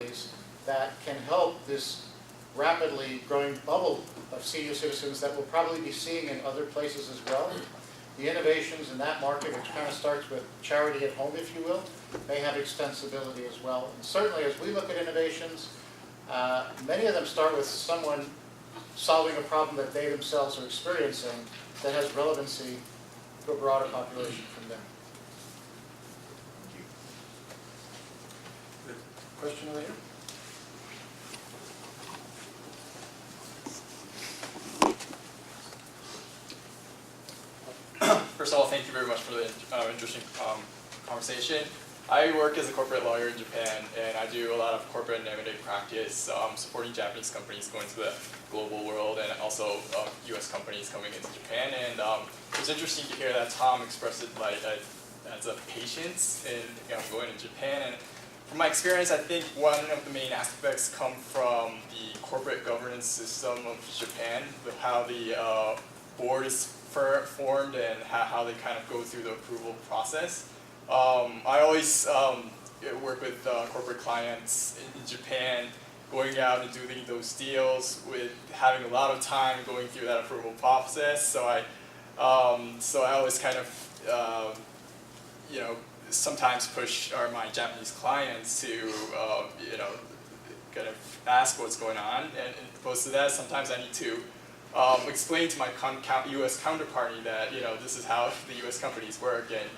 that can help this rapidly growing bubble of senior citizens that we'll probably be seeing in other places as well. The innovations in that market, which kind of starts with charity at home, if you will, may have extensibility as well. And certainly as we look at innovations, many of them start with someone solving a problem that they themselves are experiencing that has relevancy to a broader population from them. Thank you. Question over here? First of all, thank you very much for the interesting conversation. I work as a corporate lawyer in Japan, and I do a lot of corporate and M&A practice, supporting Japanese companies going to the global world, and also U.S. companies coming into Japan. And it was interesting to hear that Tom expressed it like as a patience in going to Japan. And from my experience, I think one of the main aspects come from the corporate governance system of Japan, how the board is formed and how they kind of go through the approval process. I always work with corporate clients in Japan, going out and doing those deals with having a lot of time going through that approval process. So I always kind of sometimes push my Japanese clients to kind of ask what's going on, and opposed to that, sometimes I need to explain to my U.S. counterparty that this is how the U.S. companies work, and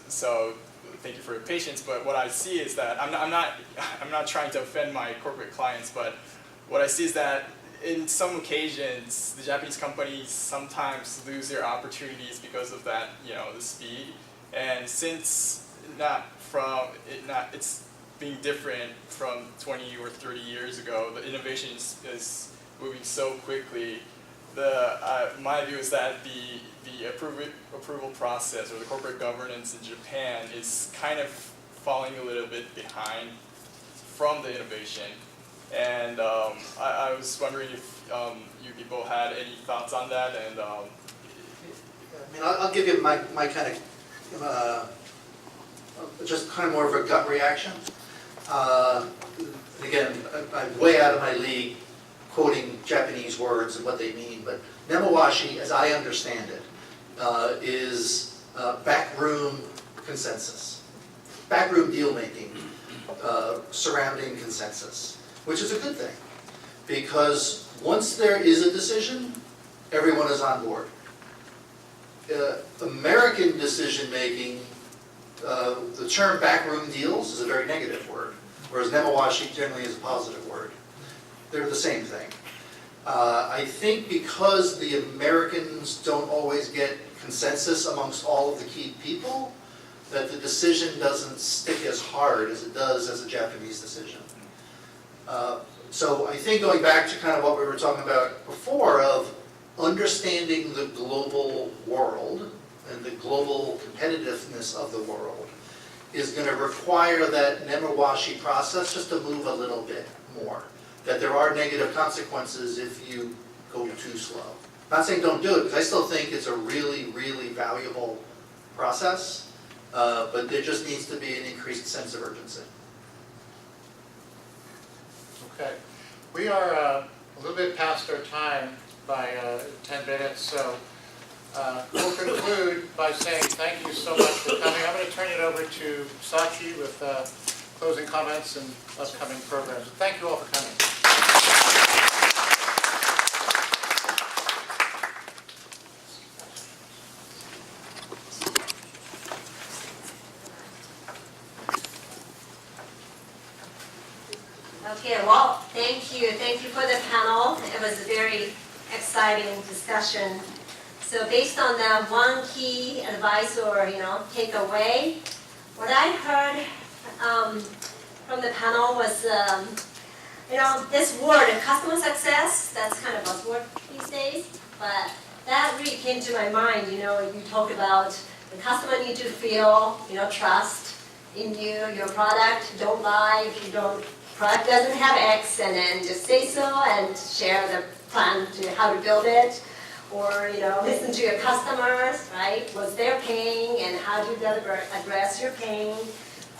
so thank you for your patience. But what I see is that I'm not trying to offend my corporate clients, but what I see is that in some occasions the Japanese companies sometimes lose their opportunities because of that the speed, and since it's being different from 20 or 30 years ago, the innovation is moving so quickly. My view is that the approval process or the corporate governance in Japan is kind of falling a little bit behind from the innovation. And I was wondering if you people had any thoughts on that. And I'll give you my kind of just kind of more of a gut reaction. Again, I'm way out of my league quoting Japanese words and what they mean, but nemawashi, as I understand it, is backroom consensus, backroom deal-making surrounding consensus, which is a good thing, because once there is a decision, everyone is on board. American decision-making, the term backroom deals is a very negative word, whereas nemawashi generally is a positive word. They're the same thing. I think because the Americans don't always get consensus amongst all of the key people, that the decision doesn't stick as hard as it does as a Japanese decision. So I think going back to kind of what we were talking about before of understanding the global world and the global competitiveness of the world is going to require that nemawashi process just to move a little bit more. That there are negative consequences if you go too slow. I'm not saying don't do it, because I still think it's a really, really valuable process, but there just needs to be an increased sense of urgency. Okay. We are a little bit past our time by 10 minutes, so we'll conclude by saying thank you so much for coming. I'm going to turn it over to Sachi with closing comments and upcoming programs. Thank you all for coming. Okay, well, thank you. Thank you for the panel. It was a very exciting discussion. So based on that one key advice or, takeaway, what I heard from the panel was, this word, customer success, that's kind of a buzzword these days, but that really came to my mind. You talk about the customer need to feel, trust in you, your product. Don't lie if product doesn't have X, and then just say so and share the plan to how to build it. Or, listen to your customers, right? What's their pain and how do you address your pain.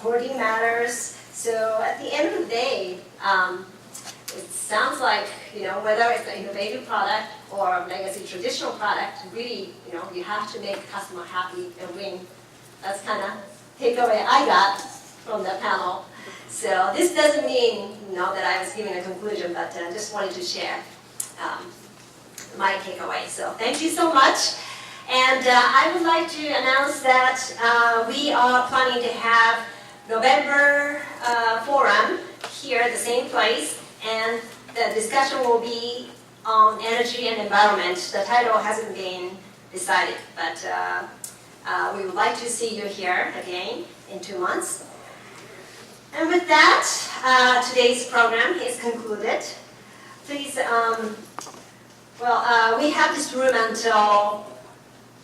Quality matters. So at the end of the day, it sounds like, whether it's an innovative product or a legacy traditional product, really, you have to make the customer happy and win. That's kind of takeaway I got from the panel. So this doesn't mean, that I was giving a conclusion, but I just wanted to share my takeaway. So thank you so much. And I would like to announce that we are planning to have November forum here at the same place, and the discussion will be on energy and environment. The title hasn't been decided, but we would like to see you here again in 2 months. And with that, today's program is concluded. Please, we have this room until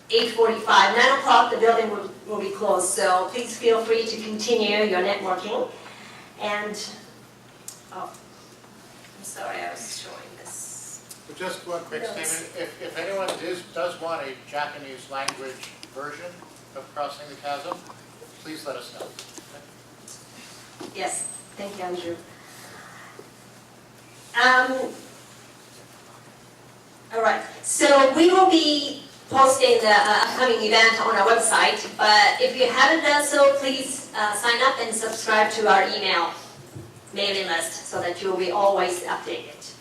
8:45. 9 o'clock, the building will be closed, so please feel free to continue your networking. And, I'm sorry, I was showing this. But just one quick No, statement, if anyone does want a Japanese language version of Crossing the Chasm, please let us know. Yes, thank you, Andrew. All right, so we will be posting the upcoming event on our website, but if you haven't done so, please sign up and subscribe to our email mailing list so that you'll be always updated.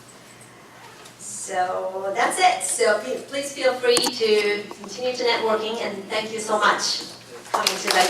So that's it. So please feel free to continue to networking, and thank you so much for coming to the